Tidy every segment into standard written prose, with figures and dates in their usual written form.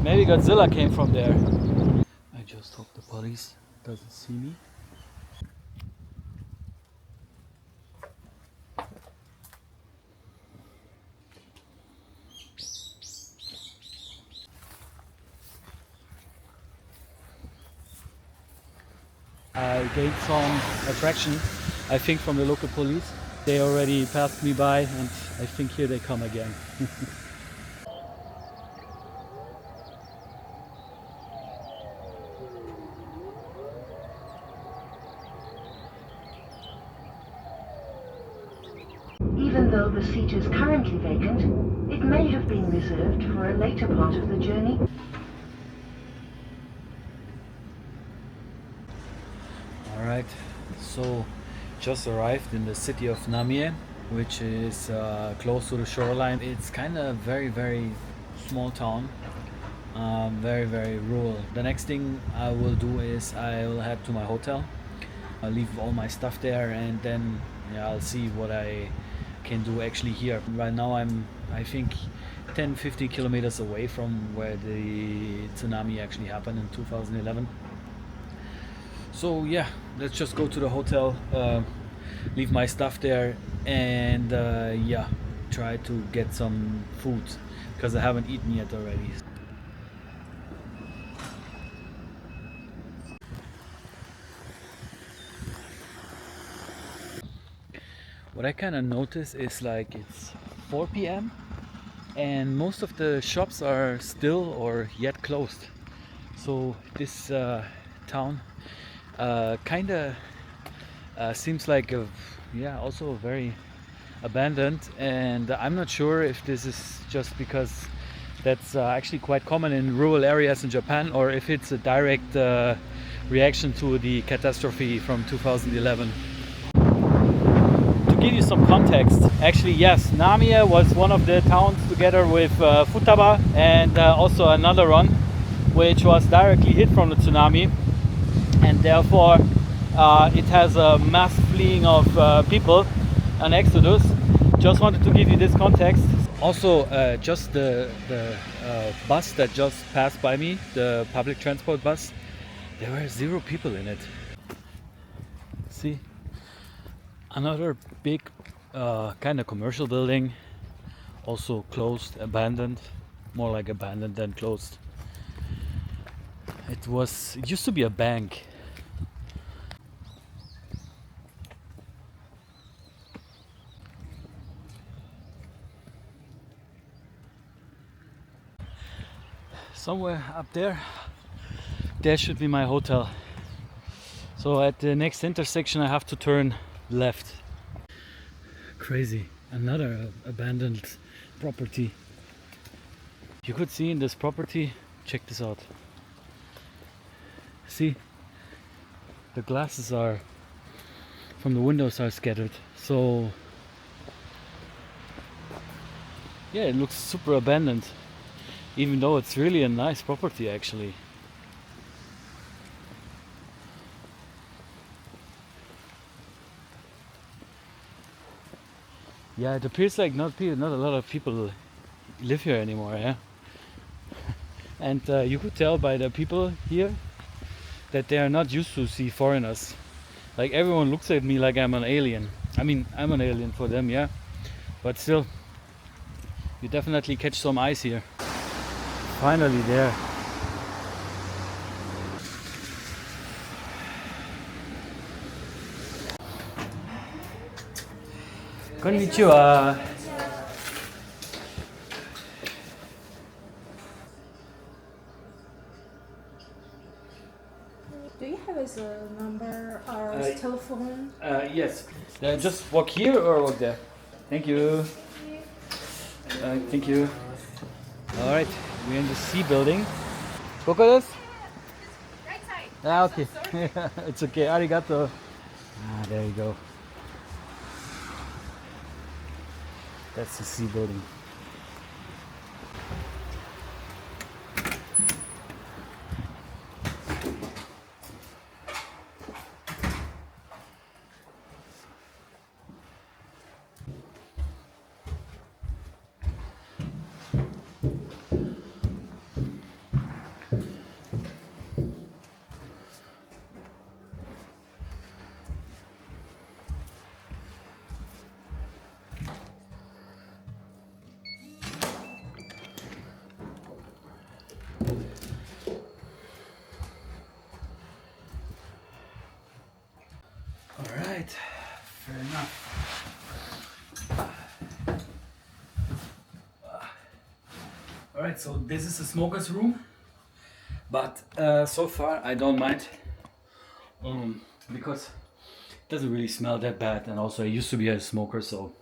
Maybe Godzilla came from there. I just hope the police doesn't see me. I gained some attraction, I think, from the local police. They already passed me by, and I think here they come again. Even though the seat is currently vacant, it may have been reserved for a later part of the journey. Alright, so just arrived in the city of Namie, which is close to the shoreline. It's kind of very small town, very rural. The next thing I will do is I will head to my hotel. I'll leave all my stuff there, and then I'll see what I can do actually here. Right now I think 10-15 kilometers away from where the tsunami actually happened in 2011. So yeah, let's just go to the hotel, leave my stuff there, and try to get some food because I haven't eaten yet already. What I kind of notice is like it's 4 p.m. and most of the shops are still or yet closed. So this town kind of seems like also very abandoned, and I'm not sure if this is just because that's actually quite common in rural areas in Japan, or if it's a direct reaction to the catastrophe from 2011. To give you some context, actually yes, Namie was one of the towns together with Futaba and also another one which was directly hit from the tsunami, and therefore it has a mass fleeing of people, an exodus. Just wanted to give you this context. Also just the bus that just passed by me, the public transport bus, there were 0 people in it. See, another big kind of commercial building, also closed, abandoned, more like abandoned than closed. It used to be a bank. Somewhere up there should be my hotel. So at the next intersection I have to turn left. Crazy, another abandoned property. You could see in this property, check this out. See, the glasses from the windows are scattered. So yeah, it looks super abandoned, even though it's really a nice property actually. Yeah, it appears like not a lot of people live here anymore, yeah. And you could tell by the people here that they are not used to see foreigners. Like everyone looks at me like I'm an alien. I mean, I'm an alien for them, yeah. But still, you definitely catch some eyes here. Finally there. Konnichiwa. Do you have his number or his telephone? Yes. Just walk here or walk there. Thank you. Thank you. All right, we're in the C building. Koko desu? Right side. Ah, okay. It's okay. Arigato. There you go. That's the C building. All right, fair enough. All right, so this is the smoker's room, but so far I don't mind because it doesn't really smell that bad, and also I used to be a smoker, so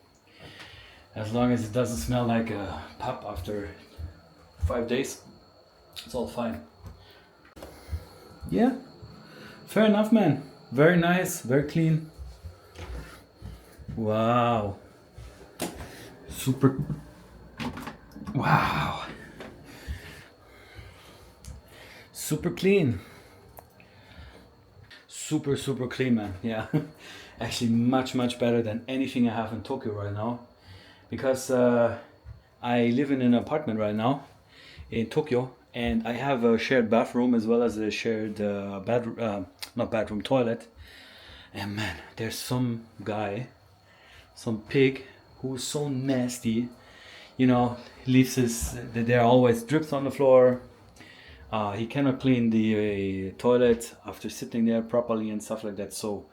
as long as it doesn't smell like a pub after 5 days, it's all fine. Yeah, fair enough, man. Very nice, very clean. Wow. Super. Wow. Super clean. Super clean, man. Yeah. Actually, much better than anything I have in Tokyo right now. Because I live in an apartment right now in Tokyo, and I have a shared bathroom as well as a shared not bathroom, toilet. And man, there's some guy, some pig, who's so nasty. You know, leaves his. There are always drips on the floor. He cannot clean the toilet after sitting there properly and stuff like that. So,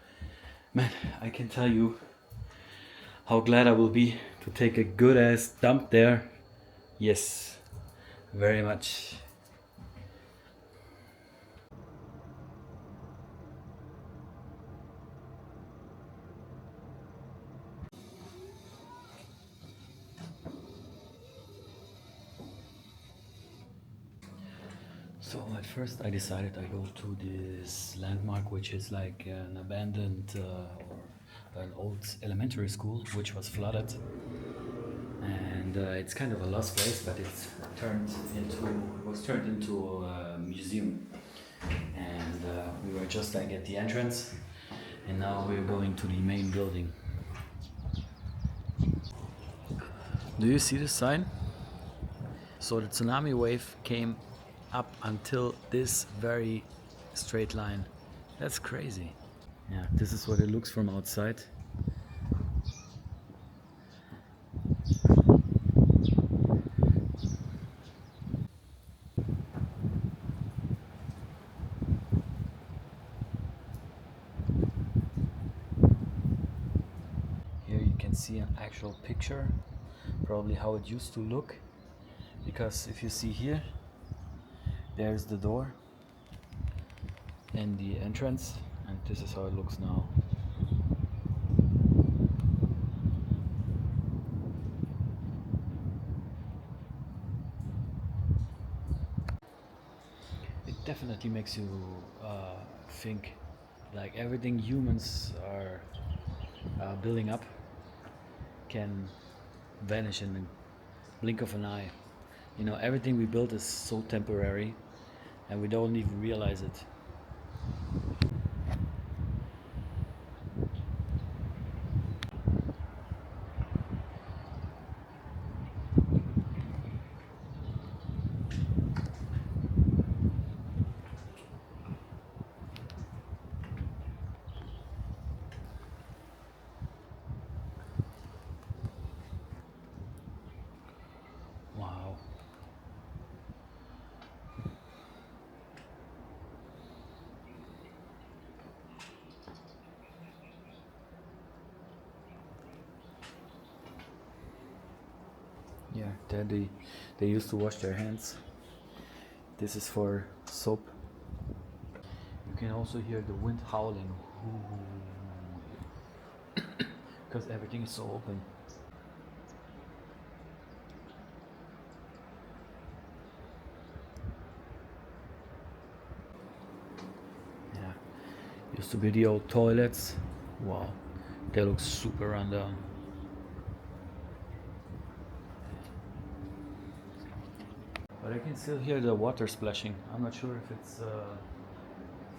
man, I can tell you how glad I will be to take a good ass dump there. Yes, very much. So at first I decided I go to this landmark, which is like an abandoned or an old elementary school which was flooded, and it's kind of a lost place, but it's was turned into a museum, and we were just like at the entrance, and now we're going to the main building. Do you see the sign? So the tsunami wave came up until this very straight line. That's crazy. Yeah, this is what it looks from outside. Here you can see an actual picture, probably how it used to look, because if you see here, there's the door and the entrance, and this is how it looks now. It definitely makes you think like everything humans are building up can vanish in the blink of an eye. You know, everything we build is so temporary and we don't even realize it. Wow. Yeah, they used to wash their hands. This is for soap. You can also hear the wind howling because everything is so open. Yeah, used to be the old toilets. Wow, they look super rundown. But I can still hear the water splashing. I'm not sure if it's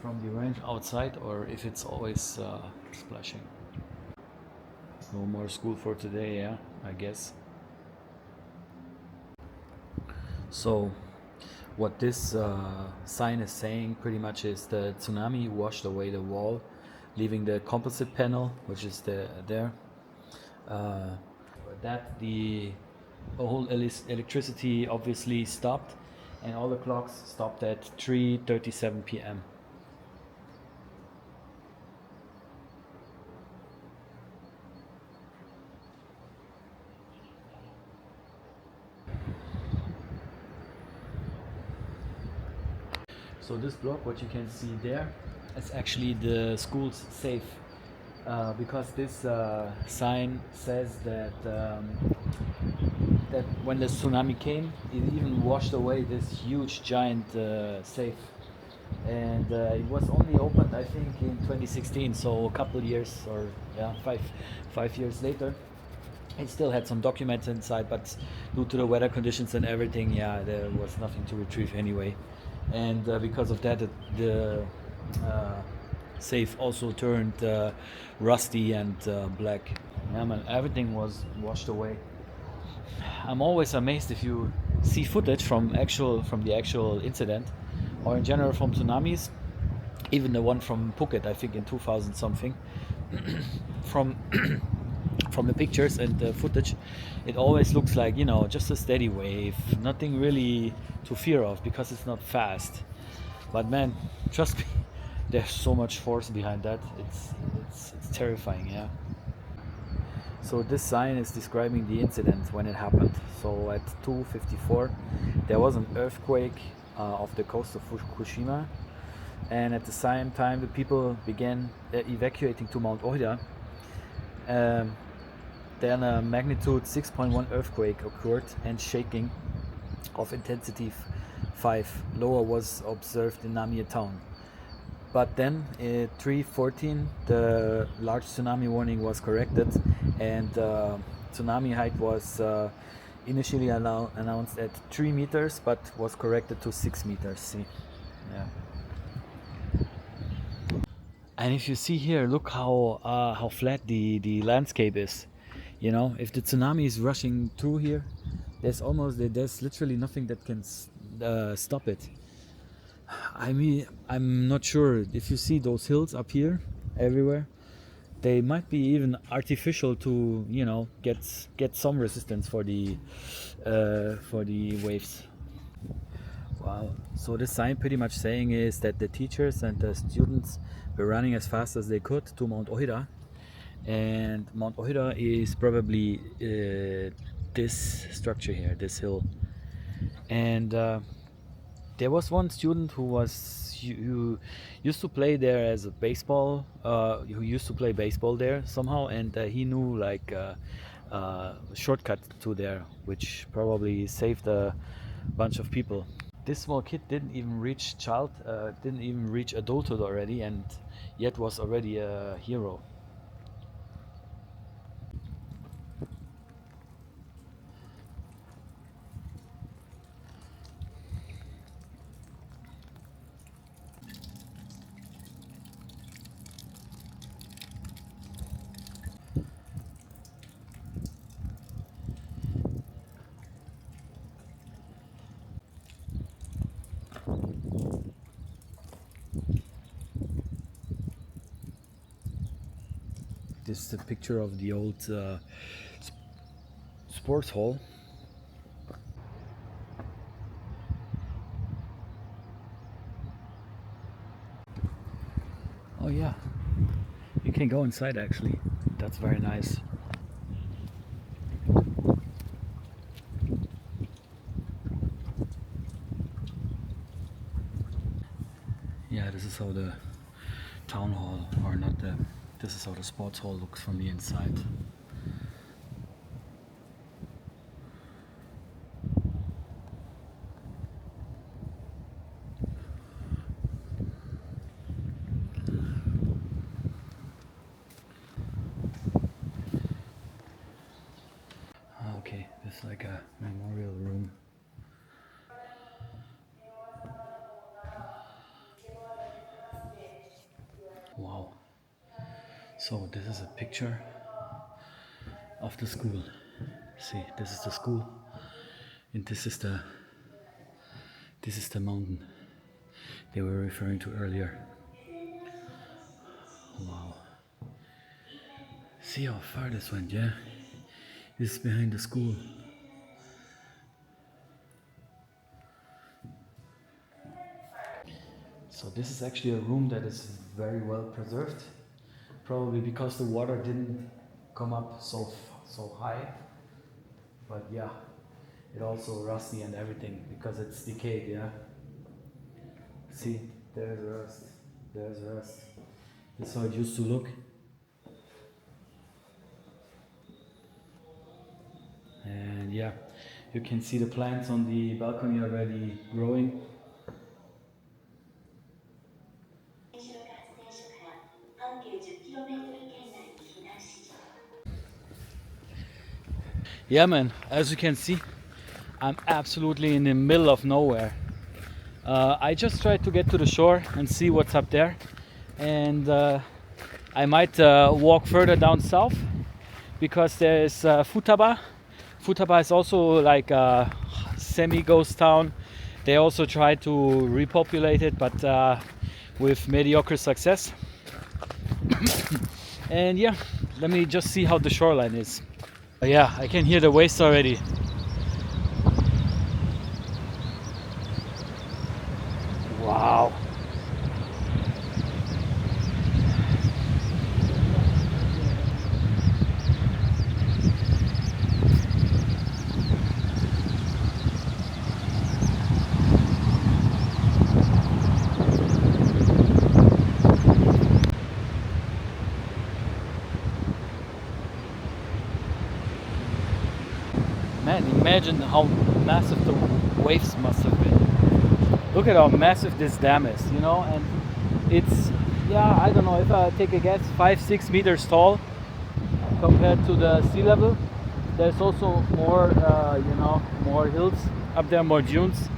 from the rain outside or if it's always splashing. No more school for today, yeah, I guess. So, what this sign is saying pretty much is the tsunami washed away the wall, leaving the composite panel, which is there. That the whole electricity obviously stopped, and all the clocks stopped at 3:37 p.m. So this block, what you can see there, is actually the school's safe, because this sign says that that when the tsunami came, it even washed away this huge giant safe, and it was only opened, I think, in 2016. So a couple years, or yeah, five years later. It still had some documents inside, but due to the weather conditions and everything, yeah, there was nothing to retrieve anyway. And because of that, the safe also turned rusty and black. Yeah, man, everything was washed away. I'm always amazed if you see footage from the actual incident, or in general from tsunamis, even the one from Phuket, I think in 2000 something. From from the pictures and the footage, it always looks like, just a steady wave, nothing really to fear of because it's not fast. But man, trust me, there's so much force behind that. It's terrifying, yeah. So this sign is describing the incident when it happened. So at 2:54, there was an earthquake off the coast of Fukushima, and at the same time, the people began evacuating to Mount Ohida. Um, then a magnitude 6.1 earthquake occurred, and shaking of intensity 5 lower was observed in Namie town. But then at 3:14, the large tsunami warning was corrected, and tsunami height was initially announced at 3 meters, but was corrected to 6 meters. See, yeah. And if you see here, look how flat the landscape is. If the tsunami is rushing through here, there's literally nothing that can stop it. I mean, I'm not sure if you see those hills up here everywhere. They might be even artificial to get some resistance for the waves. Wow. So the sign pretty much saying is that the teachers and the students were running as fast as they could to Mount Ohida, and Mount Ohida is probably this structure here, this hill. And there was one student who used to play there as a baseball, who used to play baseball there somehow, and he knew like a shortcut to there, which probably saved a bunch of people. This small kid didn't even reach adulthood already, and yet was already a hero. This is a picture of the old sports hall. Oh yeah, you can go inside actually. That's very nice. Yeah, this is how the town hall, or not the, this is how the sports hall looks from the inside. Okay, this is like a memorial room. Wow. So this is a picture of the school. See, this is the school, and this is the mountain they were referring to earlier. Wow. See how far this went, yeah? This is behind the school. So this is actually a room that is very well preserved, probably because the water didn't come up so high. But yeah, it also rusty and everything because it's decayed. Yeah. See, there's rust. There's rust. This is how it used to look. And yeah, you can see the plants on the balcony already growing. Yeah man, as you can see, I'm absolutely in the middle of nowhere. I just tried to get to the shore and see what's up there, and I might walk further down south because there's Futaba. Futaba is also like a semi-ghost town. They also tried to repopulate it, but with mediocre success. And yeah, let me just see how the shoreline is. Yeah, I can hear the waves already. Wow. Man, imagine how massive the waves must have been. Look at how massive this dam is, you know, and it's, yeah, I don't know, if I take a guess, 5-6 meters tall compared to the sea level. There's also more, you know, more hills up there, more dunes.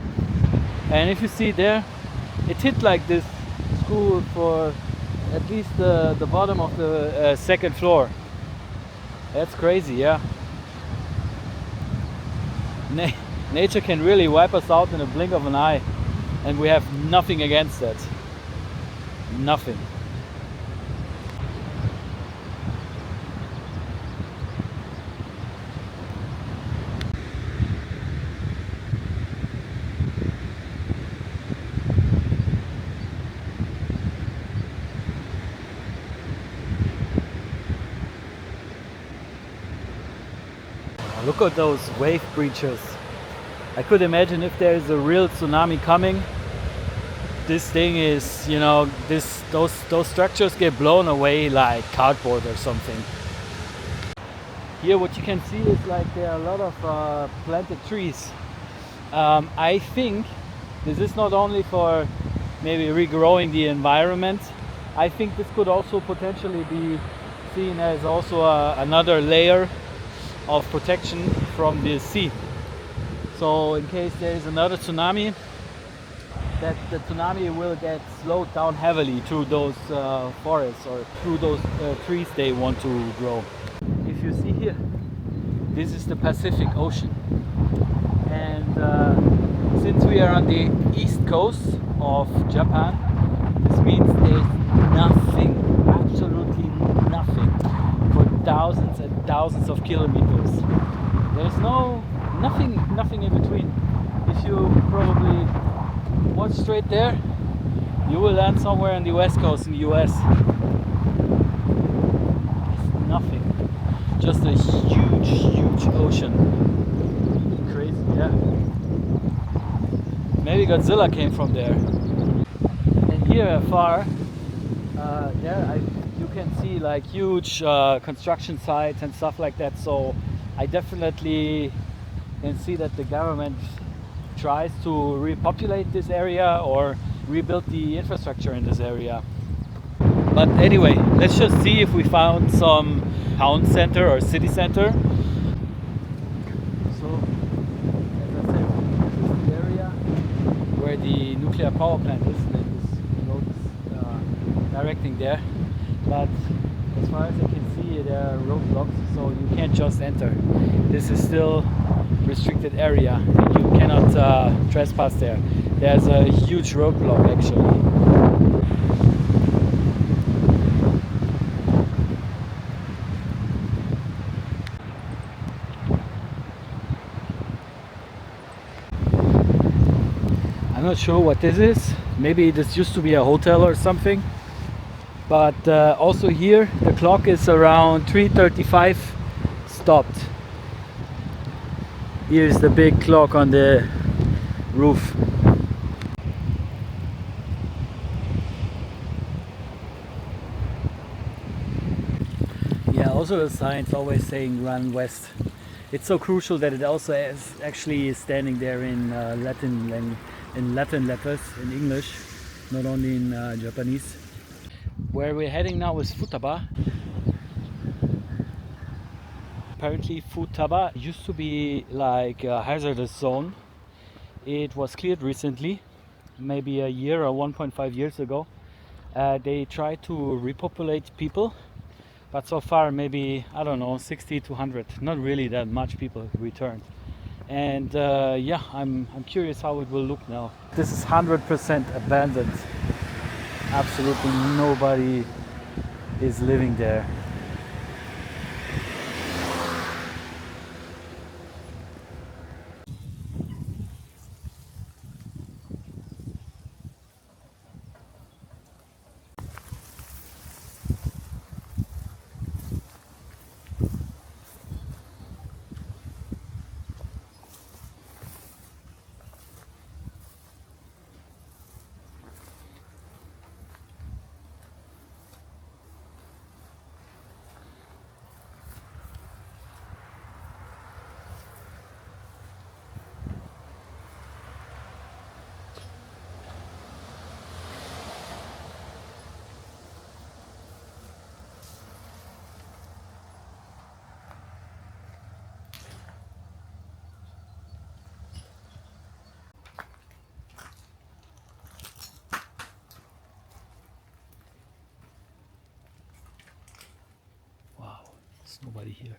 And if you see there, it hit like this school for at least the bottom of the second floor. That's crazy, yeah. Nature can really wipe us out in a blink of an eye, and we have nothing against that. Nothing. Look at those wave breaches. I could imagine if there is a real tsunami coming, this thing is, you know, those structures get blown away like cardboard or something. Here what you can see is like there are a lot of planted trees. I think this is not only for maybe regrowing the environment. I think this could also potentially be seen as also another layer of protection from the sea. So in case there is another tsunami, that the tsunami will get slowed down heavily through those forests or through those trees they want to grow. If you see here, this is the Pacific Ocean, and since we are on the east coast of Japan, this means there's nothing, absolutely nothing, for thousands and thousands of kilometers. There's nothing in between. If you probably watch straight there, you will land somewhere on the west coast in the US. It's nothing. Just a huge ocean. Crazy, yeah. Maybe Godzilla came from there. And here afar, you can see like huge construction sites and stuff like that. So I definitely can see that the government tries to repopulate this area or rebuild the infrastructure in this area. But anyway, let's just see if we found some town center or city center. So, as I said, this is the area where the nuclear power plant is. This road is directing there. But as far as I can see, there are roadblocks, so you can't just enter. This is still restricted area. You cannot trespass there. There's a huge roadblock actually. I'm not sure what this is. Maybe this used to be a hotel or something. But also here the clock is around 3:35 stopped. Here's the big clock on the roof. Yeah, also the sign's always saying run west. It's so crucial that it also is actually standing there in Latin letters, in English, not only in Japanese. Where we're heading now is Futaba. Apparently Futaba used to be like a hazardous zone. It was cleared recently, maybe a year or 1.5 years ago. They tried to repopulate people, but so far maybe, I don't know, 60 to 100, not really that much people returned. And yeah, I'm curious how it will look now. This is 100% abandoned. Absolutely nobody is living there. Wow, there's nobody here.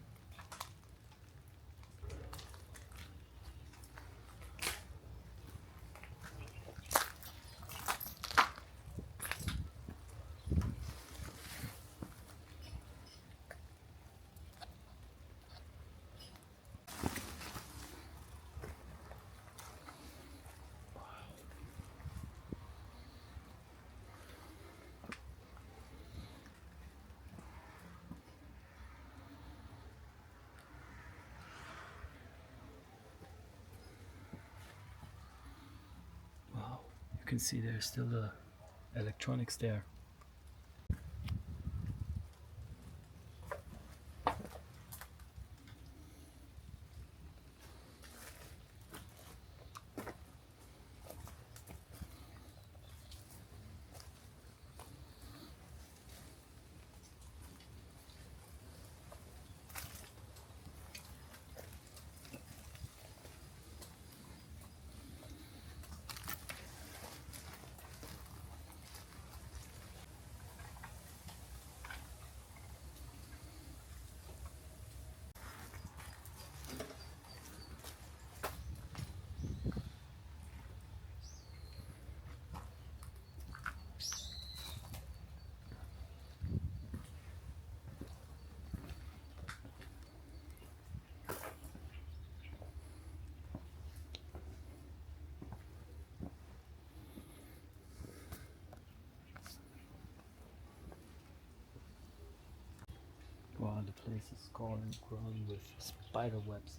Wow, you can see there's still the electronics there. Wow, the place is grown with spider webs.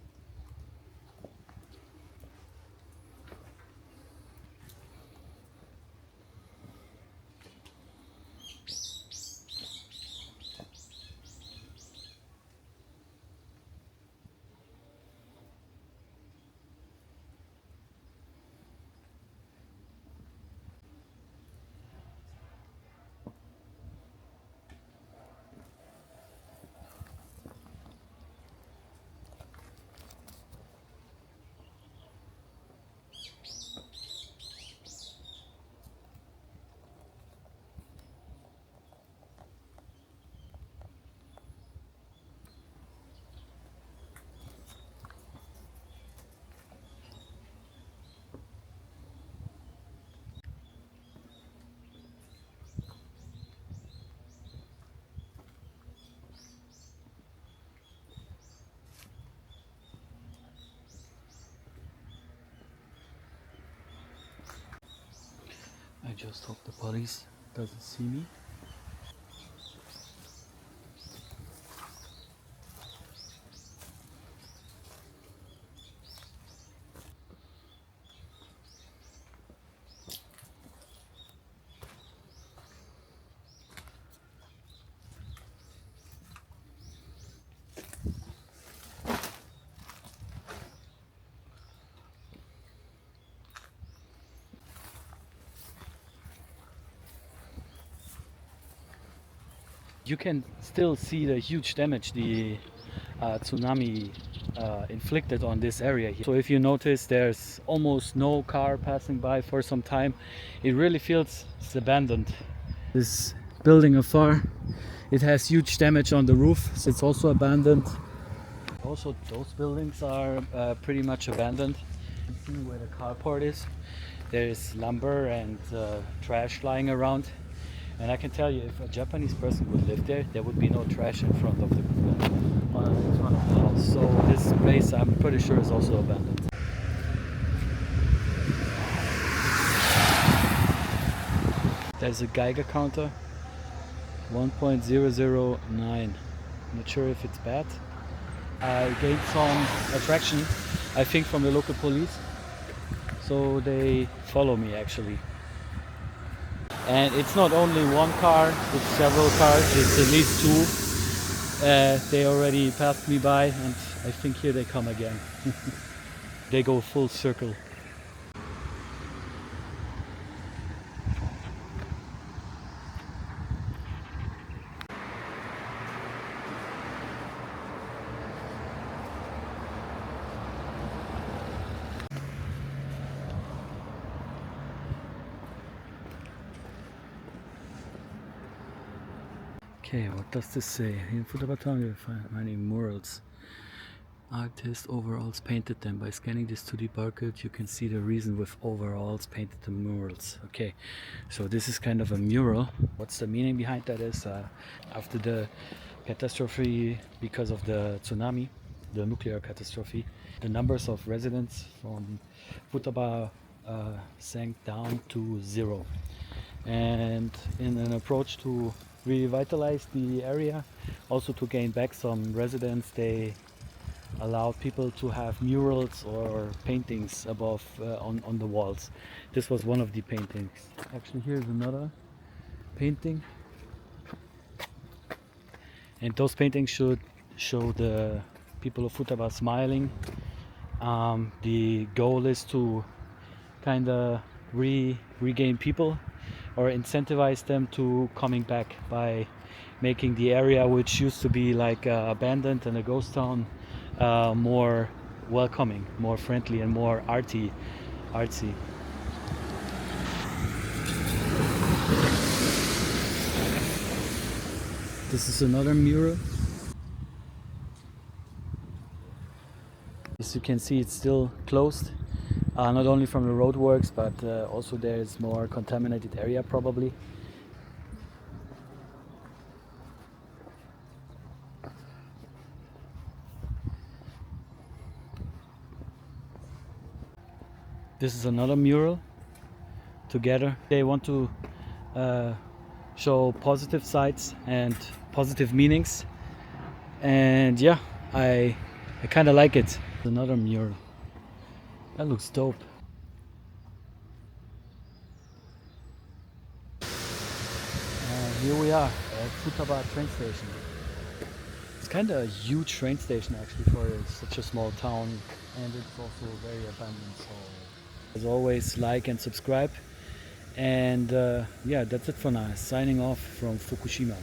just hope the police doesn't see me. You can still see the huge damage the tsunami inflicted on this area here. So if you notice, there's almost no car passing by for some time. It really feels it's abandoned. This building afar, it has huge damage on the roof, so it's also abandoned. Also, those buildings are pretty much abandoned. You can see where the carport is. There is lumber and trash lying around. And I can tell you, if a Japanese person would live there, there would be no trash in front of the house. So this place, I'm pretty sure, is also abandoned. There's a Geiger counter, 1.009. Not sure if it's bad. I gained some attraction, I think, from the local police. So they follow me actually. And it's not only one car, it's several cars, it's at least two. They already passed me by, and I think here they come again. They go full circle. Okay, what does this say? In Fukushima you find many murals. Artist overalls painted them. By scanning this 2D barcode you can see the reason with overalls painted the murals. Okay, so this is kind of a mural. What's the meaning behind that is after the catastrophe because of the tsunami, the nuclear catastrophe, the numbers of residents from Futaba sank down to 0. And in an approach to revitalize the area, also to gain back some residents, they allowed people to have murals or paintings above on the walls. This was one of the paintings. Actually, here's another painting, and those paintings should show the people of Futaba smiling. The goal is to kind of regain people or incentivize them to coming back by making the area, which used to be like abandoned and a ghost town, more welcoming, more friendly, and more artsy. This is another mural. As you can see, it's still closed. Not only from the roadworks, but also there's more contaminated area probably. This is another mural. Together they want to show positive sides and positive meanings, and yeah, I kind of like it. Another mural. That looks dope. Here we are at Futaba train station. It's kind of a huge train station actually for such a small town, and it's also very abandoned. So as always, like and subscribe. And yeah, that's it for now. Signing off from Fukushima.